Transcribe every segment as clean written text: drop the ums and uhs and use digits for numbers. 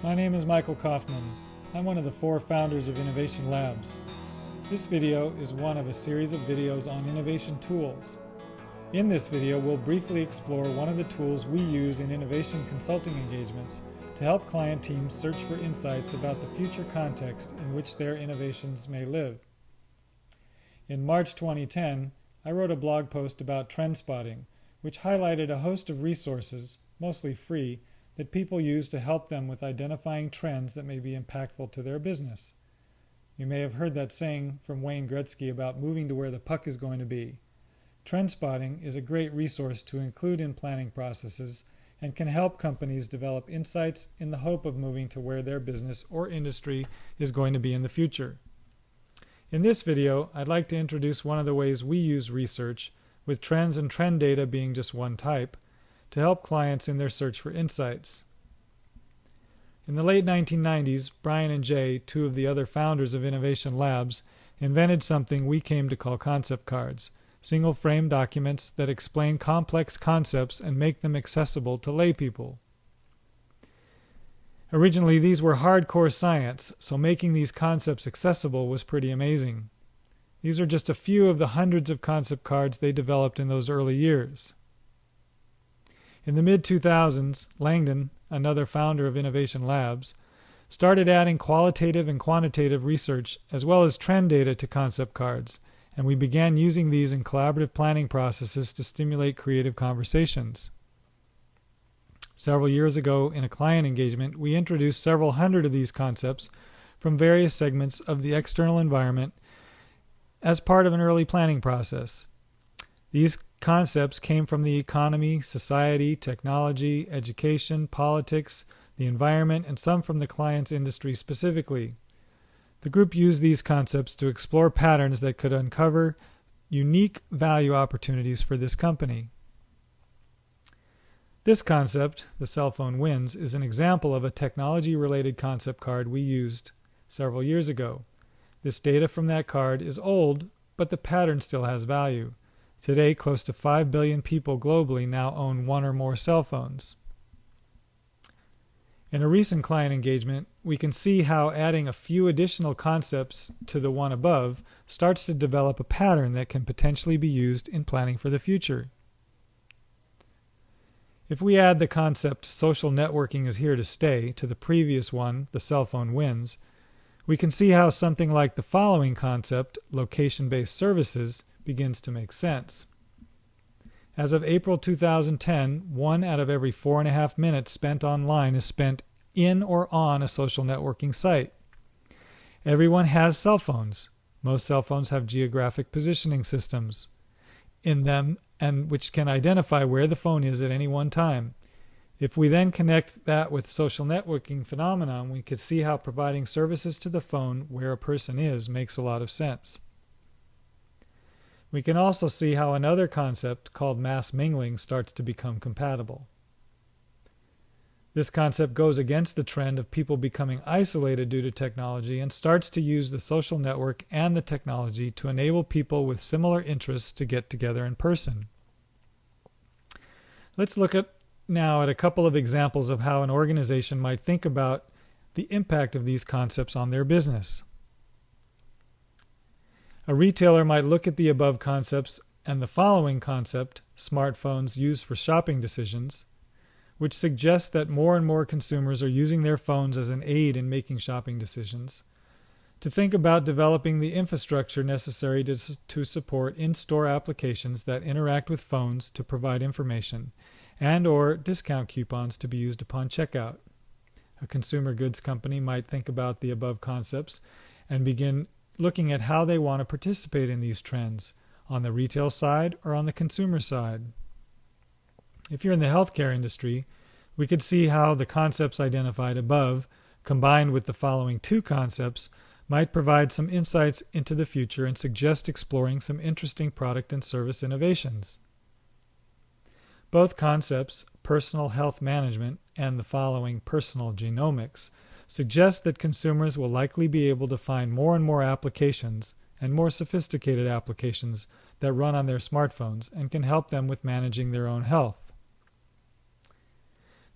My name is Michael Kaufman. I'm one of the 4 founders of Innovation Labs. This video is one of a series of videos on innovation tools. In this video, we'll briefly explore one of the tools we use in innovation consulting engagements to help client teams search for insights about the future context in which their innovations may live. In March 2010, I wrote a blog post about trend spotting, which highlighted a host of resources, mostly free, that people use to help them with identifying trends that may be impactful to their business. You may have heard that saying from Wayne Gretzky about moving to where the puck is going to be. Trend spotting is a great resource to include in planning processes and can help companies develop insights in the hope of moving to where their business or industry is going to be in the future. In this video, I'd like to introduce one of the ways we use research, with trends and trend data being just one type, to help clients in their search for insights. In the late 1990s, Brian and Jay, 2 of the other founders of Innovation Labs, invented something we came to call concept cards, single-frame documents that explain complex concepts and make them accessible to laypeople. Originally, these were hardcore science, so making these concepts accessible was pretty amazing. These are just a few of the hundreds of concept cards they developed in those early years. In the mid-2000s, Langdon, another founder of Innovation Labs, started adding qualitative and quantitative research as well as trend data to concept cards, and we began using these in collaborative planning processes to stimulate creative conversations. Several years ago, in a client engagement, we introduced several hundred of these concepts from various segments of the external environment as part of an early planning process. These concepts came from the economy, society, technology, education, politics, the environment, and some from the client's industry specifically. The group used these concepts to explore patterns that could uncover unique value opportunities for this company. This concept, the cell phone wins, is an example of a technology-related concept card we used several years ago. This data from that card is old, but the pattern still has value. Today, close to 5 billion people globally now own one or more cell phones. In a recent client engagement, we can see how adding a few additional concepts to the one above starts to develop a pattern that can potentially be used in planning for the future. If we add the concept social networking is here to stay to the previous one, the cell phone wins, we can see how something like the following concept, location-based services, begins to make sense. As of April 2010, 1 out of every 4.5 minutes spent online is spent in or on a social networking site. Everyone has cell phones. Most cell phones have geographic positioning systems in them, and which can identify where the phone is at any one time. If we then connect that with social networking phenomenon, we could see how providing services to the phone where a person is makes a lot of sense. We can also see how another concept called mass mingling starts to become compatible. This concept goes against the trend of people becoming isolated due to technology and starts to use the social network and the technology to enable people with similar interests to get together in person. Let's look now at a couple of examples of how an organization might think about the impact of these concepts on their business. A retailer might look at the above concepts and the following concept, smartphones used for shopping decisions, which suggests that more and more consumers are using their phones as an aid in making shopping decisions, to think about developing the infrastructure necessary to support in-store applications that interact with phones to provide information, and or discount coupons to be used upon checkout. A consumer goods company might think about the above concepts and begin looking at how they want to participate in these trends, on the retail side or on the consumer side. If you're in the healthcare industry, we could see how the concepts identified above, combined with the following 2 concepts, might provide some insights into the future and suggest exploring some interesting product and service innovations. Both concepts, personal health management and the following, personal genomics, suggest that consumers will likely be able to find more and more applications and more sophisticated applications that run on their smartphones and can help them with managing their own health.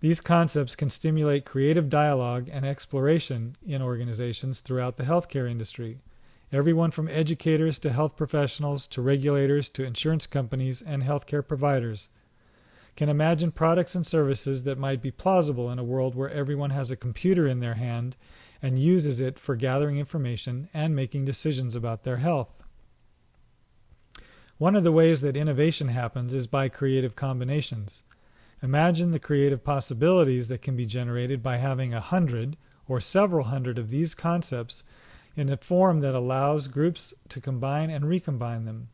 These concepts can stimulate creative dialogue and exploration in organizations throughout the healthcare industry. Everyone from educators to health professionals to regulators to insurance companies and healthcare providers can imagine products and services that might be plausible in a world where everyone has a computer in their hand and uses it for gathering information and making decisions about their health. One of the ways that innovation happens is by creative combinations. Imagine the creative possibilities that can be generated by having 100 or several hundred of these concepts in a form that allows groups to combine and recombine them.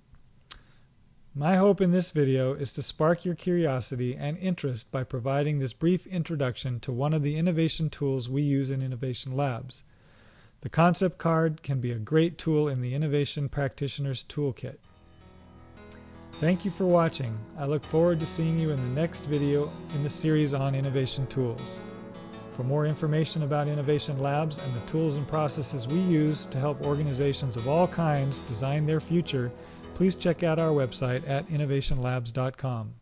My hope in this video is to spark your curiosity and interest by providing this brief introduction to one of the innovation tools we use in Innovation Labs. The concept card can be a great tool in the Innovation Practitioner's Toolkit. Thank you for watching. I look forward to seeing you in the next video in the series on innovation tools. For more information about Innovation Labs and the tools and processes we use to help organizations of all kinds design their future, please check out our website at innovationlabs.com.